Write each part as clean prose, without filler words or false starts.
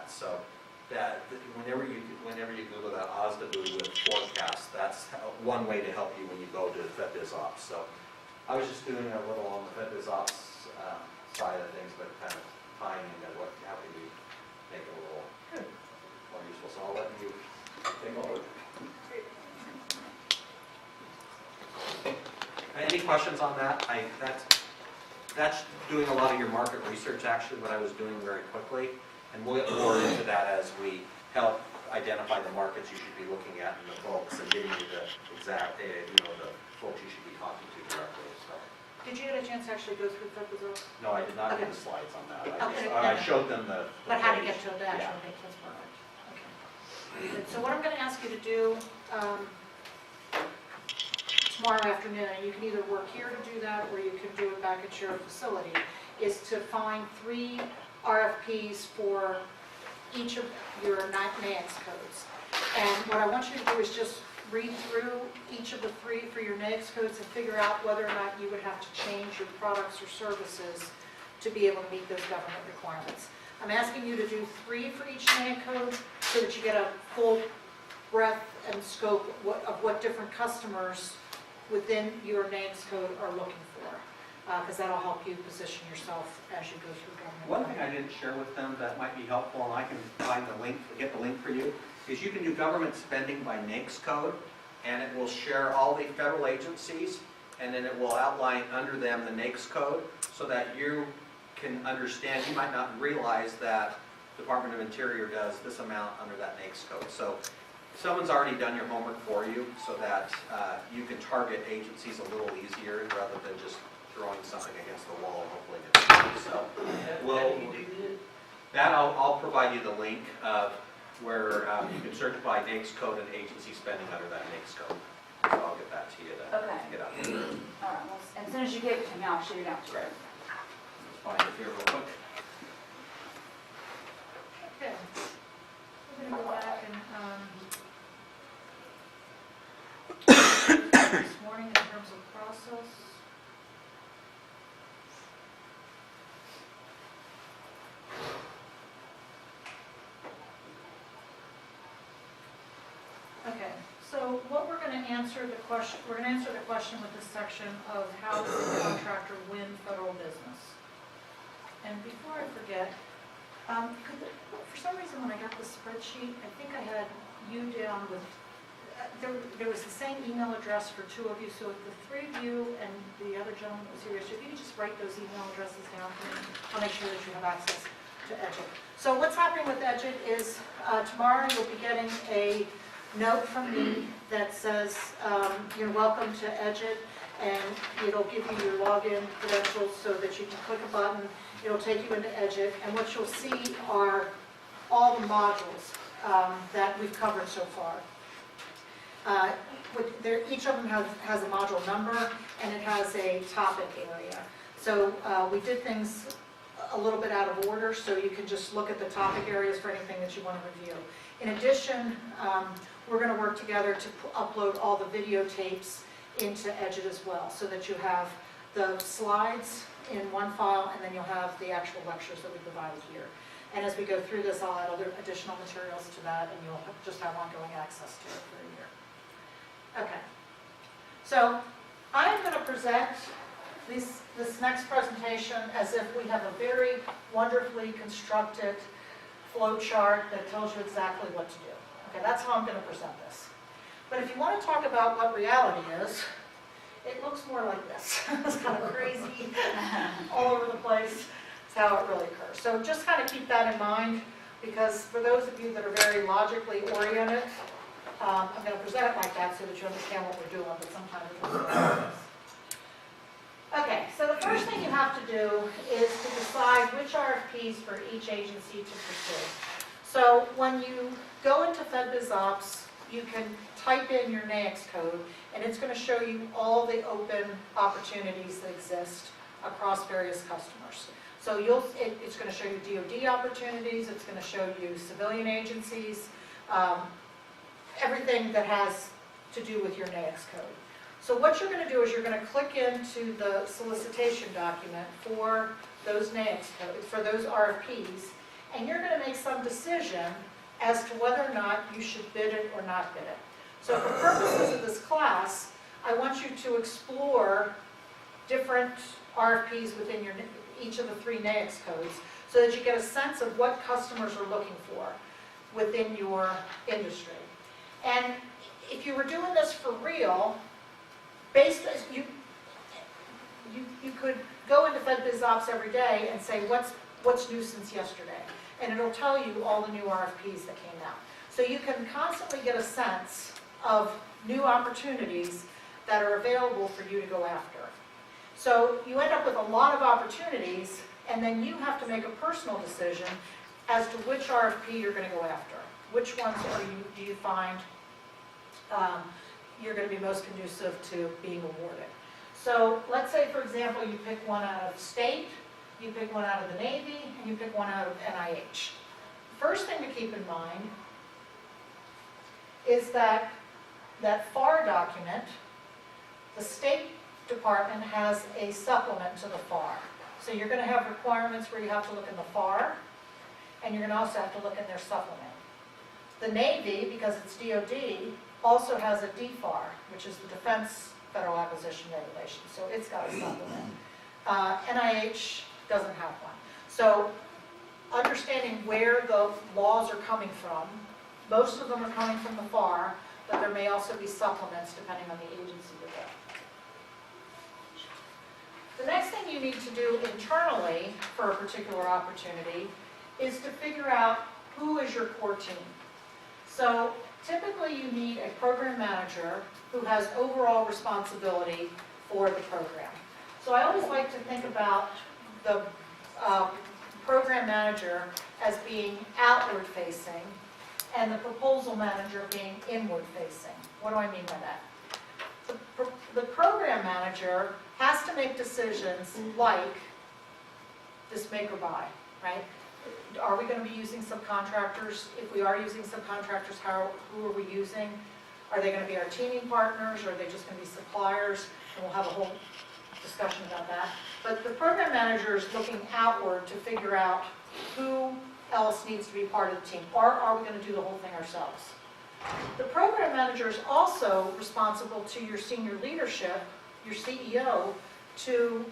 that. So that whenever you Google that OSDBU with forecast, that's one way to help you when you go to FedBizOps. So I was just doing a little on the FedBizOps side of things, but kind of tying into how can we make it a little more useful. So I'll let you take over. Any questions on that? That's doing a lot of your market research, actually, what I was doing very quickly. And we'll get more into that as we help identify the markets you should be looking at and the folks and getting you the exact, the folks you should be talking to directly. So. Did you get a chance to actually go through FedBizOps? No, I did not get the slides on that. Okay. I showed them the But how to get to the actual page, that's perfect. Okay. Good. So what I'm going to ask you to do tomorrow afternoon, and you can either work here to do that or you can do it back at your facility, is to find 3 RFPs for each of your NAICS codes. And what I want you to do is just read through each of the 3 for your NAICS codes and figure out whether or not you would have to change your products or services to be able to meet those government requirements. I'm asking you to do 3 for each NAICS code so that you get a full breadth and scope of what different customers within your NAICS code are looking for, because that'll help you position yourself as you go through government. One thing I didn't share with them that might be helpful, and I can find the link, get the link for you, is you can do government spending by NAICS code, and it will share all the federal agencies, and then it will outline under them the NAICS code, so that you can understand. You might not realize that Department of Interior does this amount under that NAICS code. So someone's already done your homework for you, so that you can target agencies a little easier rather than just throwing something against the wall and hopefully get it. So I'll provide you the link of where you can search by NAICS code and agency spending under that NAICS code. So I'll get that to you to get out there. All right. Well, as soon as you get it to me, I'll shoot it out to you. Great. Let's find it here real quick. Okay. We're going to go back and this morning in terms of process. Okay, so what we're going to answer the question, with this section of how does the contractor win federal business. And before I forget, for some reason when I got the spreadsheet, I think I had you down with, there was the same email address for 2 of you, so if the 3 of you and the other gentleman was here, so if you could just write those email addresses down for me, I'll make sure that you have access to EDGIT. So what's happening with EDGIT is tomorrow you'll be getting a note from me that says you're welcome to EDGIT, and it'll give you your login credentials so that you can click a button. It'll take you into EDGIT, and what you'll see are all the modules that we've covered so far. Each of them has a module number, and it has a topic area. So we did things a little bit out of order, so you can just look at the topic areas for anything that you want to review. In addition, we're going to work together to upload all the videotapes into EDGIT as well, so that you have the slides in one file, and then you'll have the actual lectures that we provided here. And as we go through this, I'll add other additional materials to that, and you'll just have ongoing access to it for a year. Okay, so I'm going to present this next presentation as if we have a very wonderfully constructed flow chart that tells you exactly what to do. Okay, that's how I'm going to present this. But if you want to talk about what reality is, it looks more like this. It's kind of crazy, all over the place. It's how it really occurs. So just kind of keep that in mind, because for those of you that are very logically oriented, I'm going to present it like that so that you understand what we're doing, but sometimes it doesn't like this. Okay, so the first thing you have to do is to decide which RFPs for each agency to pursue. So when you go into FedBizOps, you can type in your NAICS code, and it's going to show you all the open opportunities that exist across various customers. So it's going to show you DoD opportunities, it's going to show you civilian agencies, everything that has to do with your NAICS code. So what you're going to do is you're going to click into the solicitation document for those NAICS codes, for those RFPs, and you're going to make some some decision as to whether or not you should bid it or not bid it. So for purposes of this class, I want you to explore different RFPs within each of the 3 NAICS codes so that you get a sense of what customers are looking for within your industry. And if you were doing this for real, you could go into FedBizOpps every day and say, what's new since yesterday? And it'll tell you all the new RFPs that came out. So you can constantly get a sense of new opportunities that are available for you to go after. So you end up with a lot of opportunities, and then you have to make a personal decision as to which RFP you're going to go after. Which ones do you find you're going to be most conducive to being awarded? So let's say, for example, you pick one out of state, you pick one out of the Navy, and you pick one out of NIH. First thing to keep in mind is that FAR document, the State Department has a supplement to the FAR. So you're going to have requirements where you have to look in the FAR, and you're going to also have to look in their supplement. The Navy, because it's DOD, also has a DFAR, which is the Defense Federal Acquisition Regulation, so it's got a supplement. NIH doesn't have one. So understanding where the laws are coming from, most of them are coming from the FAR, but there may also be supplements depending on the agency you're with. The next thing you need to do internally for a particular opportunity is to figure out who is your core team. So typically you need a program manager who has overall responsibility for the program. So I always like to think about the program manager as being outward facing and the proposal manager being inward facing. What do I mean by that? The program manager has to make decisions like this make or buy, right? Are we going to be using subcontractors? If we are using subcontractors, who are we using? Are they going to be our teaming partners, or are they just going to be suppliers? And we'll have a whole discussion about that. But the program manager is looking outward to figure out who else needs to be part of the team, or are we going to do the whole thing ourselves? The program manager is also responsible to your senior leadership, your CEO, to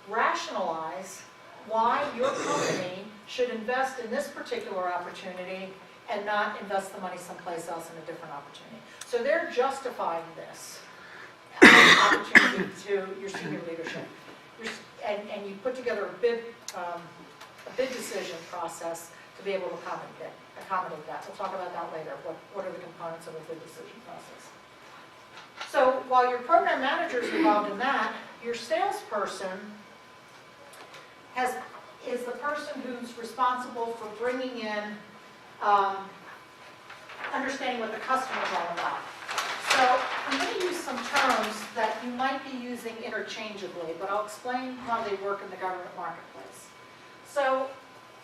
rationalize why your company should invest in this particular opportunity and not invest the money someplace else in a different opportunity. So they're justifying this opportunity to your senior leadership. And you put together a bid decision process to be able to accommodate that. We'll talk about that later. What are the components of a bid decision process? So while your program manager is involved in that, your salesperson is the person who's responsible for bringing in, understanding what the customer is all about. So I'm going to use some terms that you might be using interchangeably, but I'll explain how they work in the government marketplace. So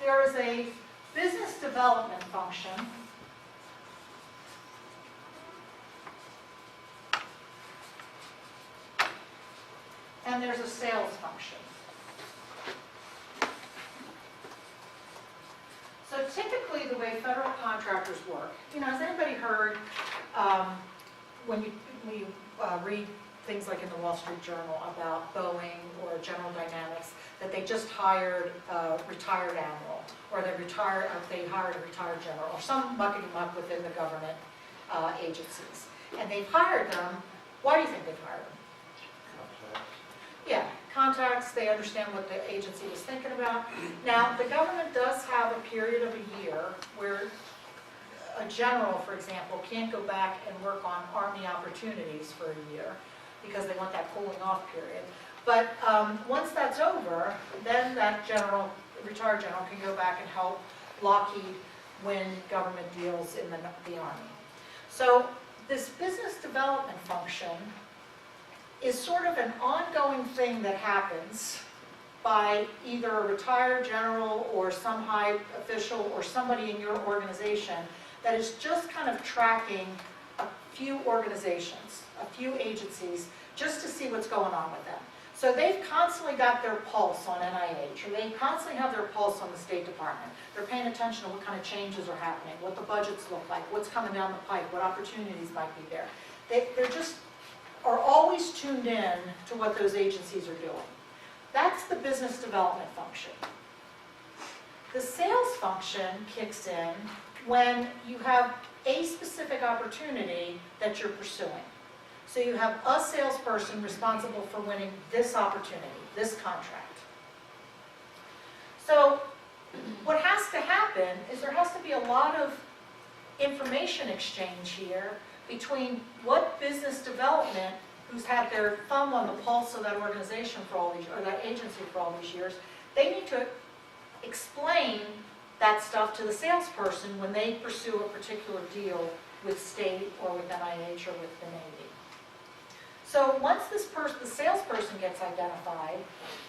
there is a business development function and there's a sales function. So typically the way federal contractors work, has anybody heard when you read things like in the Wall Street Journal about Boeing or General Dynamics that they just hired a retired admiral, or they hired a retired general, or some mucking them up within the government agencies. And they've hired them. Why do you think they've hired them? Yeah, contacts, they understand what the agency was thinking about. Now, the government does have a period of a year where a general, for example, can't go back and work on Army opportunities for a year because they want that cooling off period. But once that's over, then that general, retired general, can go back and help Lockheed win government deals in the Army. So this business development function is sort of an ongoing thing that happens by either a retired general or some high official or somebody in your organization that is just kind of tracking a few organizations, a few agencies, just to see what's going on with them. So they've constantly got their pulse on NIH, or they constantly have their pulse on the State Department. They're paying attention to what kind of changes are happening, what the budgets look like, what's coming down the pipe, what opportunities might be there. They're just are always tuned in to what those agencies are doing. That's the business development function. The sales function kicks in when you have a specific opportunity that you're pursuing. So you have a salesperson responsible for winning this opportunity, this contract. So what has to happen is there has to be a lot of information exchange here between what business development, who's had their thumb on the pulse of that organization for all these, or that agency for all these years, they need to explain that stuff to the salesperson when they pursue a particular deal with state or with NIH or with the Navy. So once the salesperson gets identified,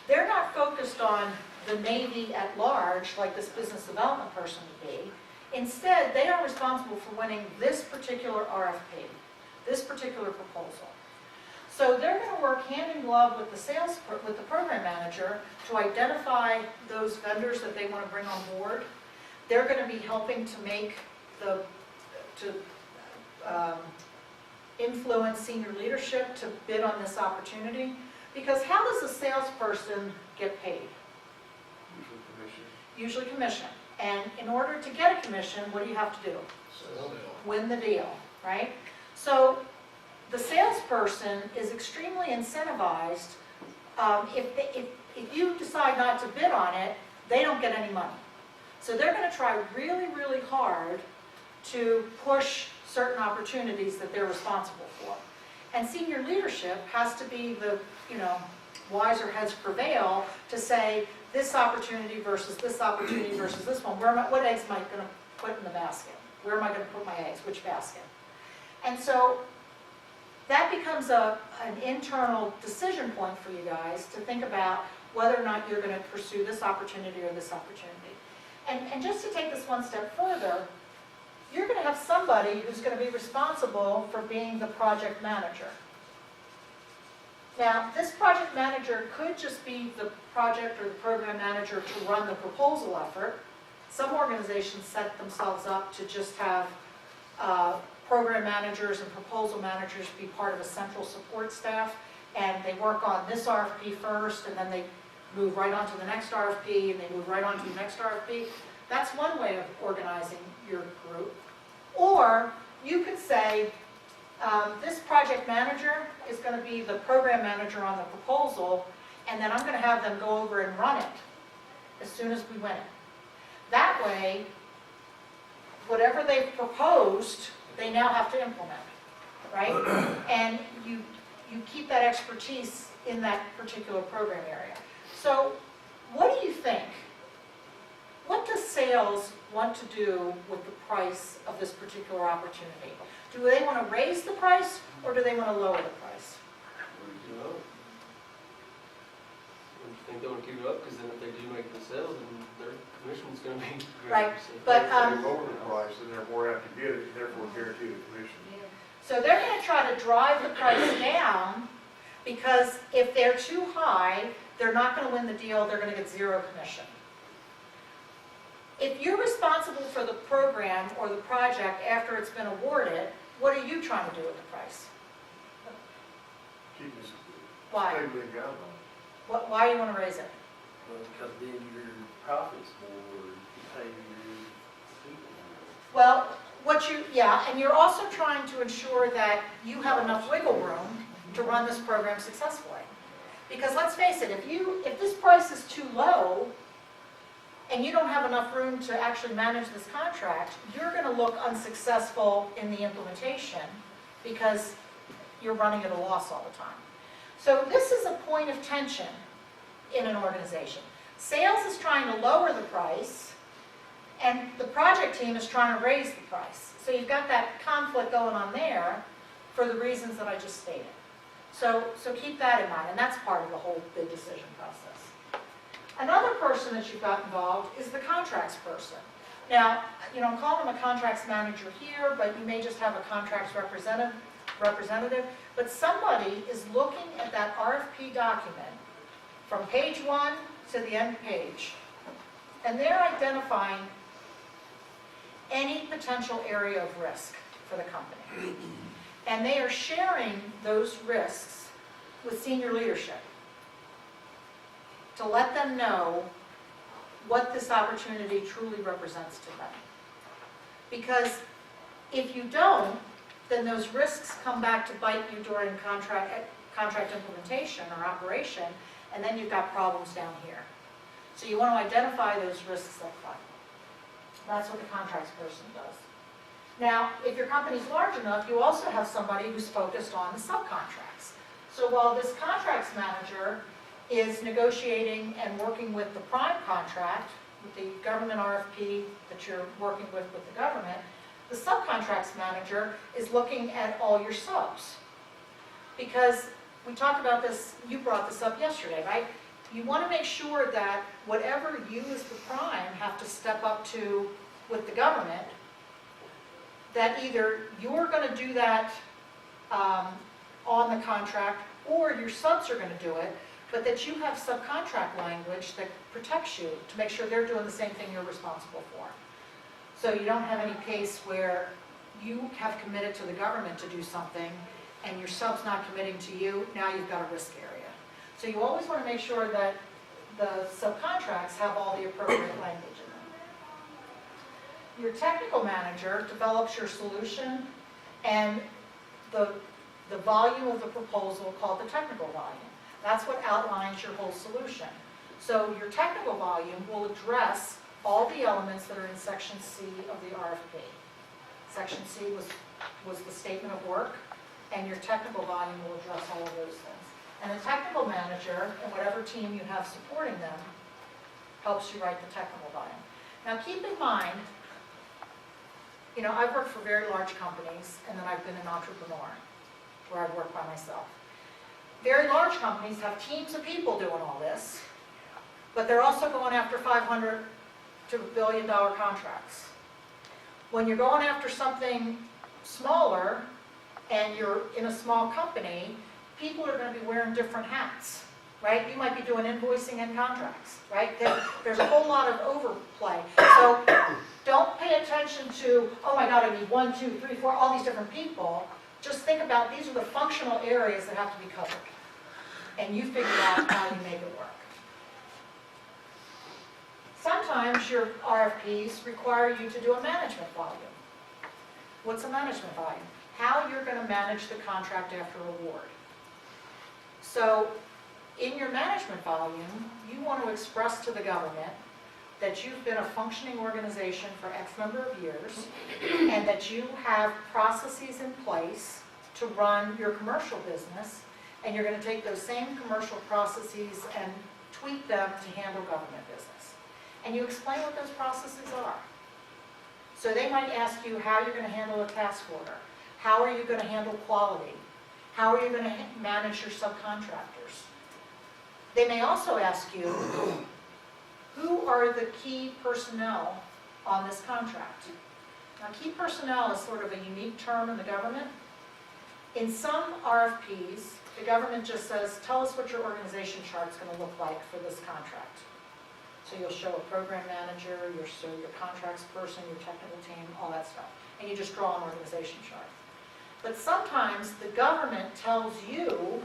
they're not focused on the Navy at large like this business development person would be. Instead, they are responsible for winning this particular RFP, this particular proposal. So they're going to work hand in glove with the program manager to identify those vendors that they want to bring on board. They're going to be helping to make influence senior leadership to bid on this opportunity. Because how does a salesperson get paid? Usually commission. Usually commission. And in order to get a commission, what do you have to do? Sell. Win the deal, right? So the salesperson is extremely incentivized. If you decide not to bid on it, they don't get any money. So they're going to try really, really hard to push certain opportunities that they're responsible for. And senior leadership has to be the, wiser heads prevail to say this opportunity versus this opportunity versus this one. What eggs am I going to put in the basket? Where am I going to put my eggs? Which basket? And so that becomes an internal decision point for you guys to think about whether or not you're going to pursue this opportunity or this opportunity. And just to take this one step further, you're going to have somebody who's going to be responsible for being the project manager. Now, this project manager could just be the project or the program manager to run the proposal effort. Some organizations set themselves up to just have program managers and proposal managers be part of a central support staff, and they work on this RFP first, and then they move right on to the next RFP, and they move right on to the next RFP. That's one way of organizing your group. Or you could say, this project manager is going to be the program manager on the proposal, and then I'm going to have them go over and run it as soon as we win it. That way, whatever they've proposed, they now have to implement, right? And you keep that expertise in that particular program area. So what do you think? What does sales want to do with the price of this particular opportunity? Do they want to raise the price, or do they want to lower the price? No. I think they want to keep it up, because then if they do make the sales, then their commission's going to be great. Right, but, If they lower the price, then they're more apt to get it, therefore guarantee the commission. So they're going to try to drive the price down, because if they're too high, they're not going to win the deal, they're going to get zero commission. If you're responsible for the program or the project after it's been awarded, what are you trying to do with the price? Keep it Why? stably going. Why do you want to raise it? Because then your profits more, you pay your people more. Well, and you're also trying to ensure that you have enough wiggle room to run this program successfully. Because let's face it, if this price is too low, and you don't have enough room to actually manage this contract, you're going to look unsuccessful in the implementation because you're running at a loss all the time. So this is a point of tension in an organization. Sales is trying to lower the price, and the project team is trying to raise the price. So you've got that conflict going on there for the reasons that I just stated. So keep that in mind, and that's part of the whole bid decision process. Another person that you've got involved is the contracts person. Now, I'm calling them a contracts manager here, but you may just have a contracts representative representative, but somebody is looking at that RFP document from page 1 to the end page, and they're identifying any potential area of risk for the company. And they are sharing those risks with senior leadership to let them know what this opportunity truly represents to them. Because if you don't, then those risks come back to bite you during contract implementation or operation, and then you've got problems down here. So you want to identify those risks up front. That's what the contracts person does. Now, if your company's large enough, you also have somebody who's focused on the subcontracts. So while this contracts manager is negotiating and working with the prime contract, with the government RFP that you're working with the government, the subcontracts manager is looking at all your subs. Because we talked about this, you brought this up yesterday, right? You want to make sure that whatever you as the prime have to step up to with the government, that either you're going to do that on the contract or your subs are going to do it, but that you have subcontract language that protects you to make sure they're doing the same thing you're responsible for. So you don't have any case where you have committed to the government to do something and your sub's not committing to you, now you've got a risk area. So you always want to make sure that the subcontracts have all the appropriate language in them. Your technical manager develops your solution and the volume of the proposal called the technical volume. That's what outlines your whole solution. So your technical volume will address all the elements that are in Section C of the RFP. Section C was the statement of work, and your technical volume will address all of those things. And the technical manager, and whatever team you have supporting them, helps you write the technical volume. Now keep in mind, you know, I've worked for very large companies, and then I've been an entrepreneur, where I've worked by myself. Very large companies have teams of people doing all this, but they're also going after $500 to $1 billion contracts. When you're going after something smaller and you're in a small company, people are going to be wearing different hats, right? You might be doing invoicing and contracts, right? There's a whole lot of overplay. So don't pay attention to, oh my God, I need 1, 2, 3, 4, all these different people. Just think about these are the functional areas that have to be covered. And you figure out how you make it work. Sometimes your RFPs require you to do a management volume. What's a management volume? How you're going to manage the contract after award. So in your management volume, you want to express to the government that you've been a functioning organization for X number of years and that you have processes in place to run your commercial business, and you're going to take those same commercial processes and tweak them to handle government business. And you explain what those processes are. So they might ask you how you're going to handle a task order. How are you going to handle quality? How are you going to manage your subcontractors? They may also ask you, who are the key personnel on this contract? Now, key personnel is sort of a unique term in the government. In some RFPs, the government just says, tell us what your organization chart's going to look like for this contract. So you'll show a program manager, you'll show your contracts person, your technical team, all that stuff. And you just draw an organization chart. But sometimes the government tells you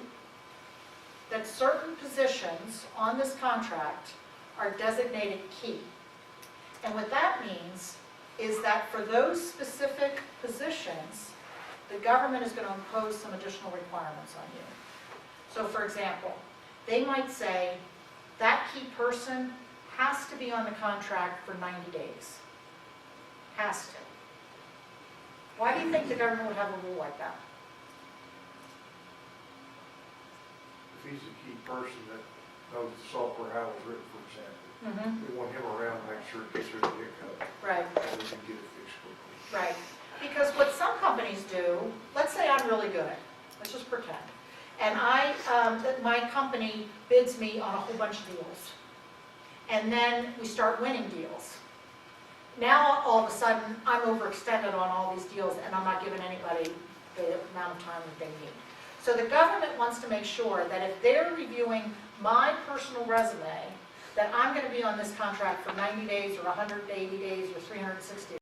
that certain positions on this contract are designated key. And what that means is that for those specific positions, the government is going to impose some additional requirements on you. So for example, they might say that key person has to be on the contract for 90 days. Has to. Why do you think the government would have a rule like that? If he's a key person that knows the software, how it was written, for example, we want him around to make sure it gets rid of the hiccup, Right, and we can get it fixed quickly. right. Because what some companies do, let's say I'm really good, let's just pretend, and my company bids me on a whole bunch of deals. And then we start winning deals. Now, all of a sudden, I'm overextended on all these deals, and I'm not giving anybody the amount of time that they need. So the government wants to make sure that if they're reviewing my personal resume, that I'm going to be on this contract for 90 days or 180 days or 360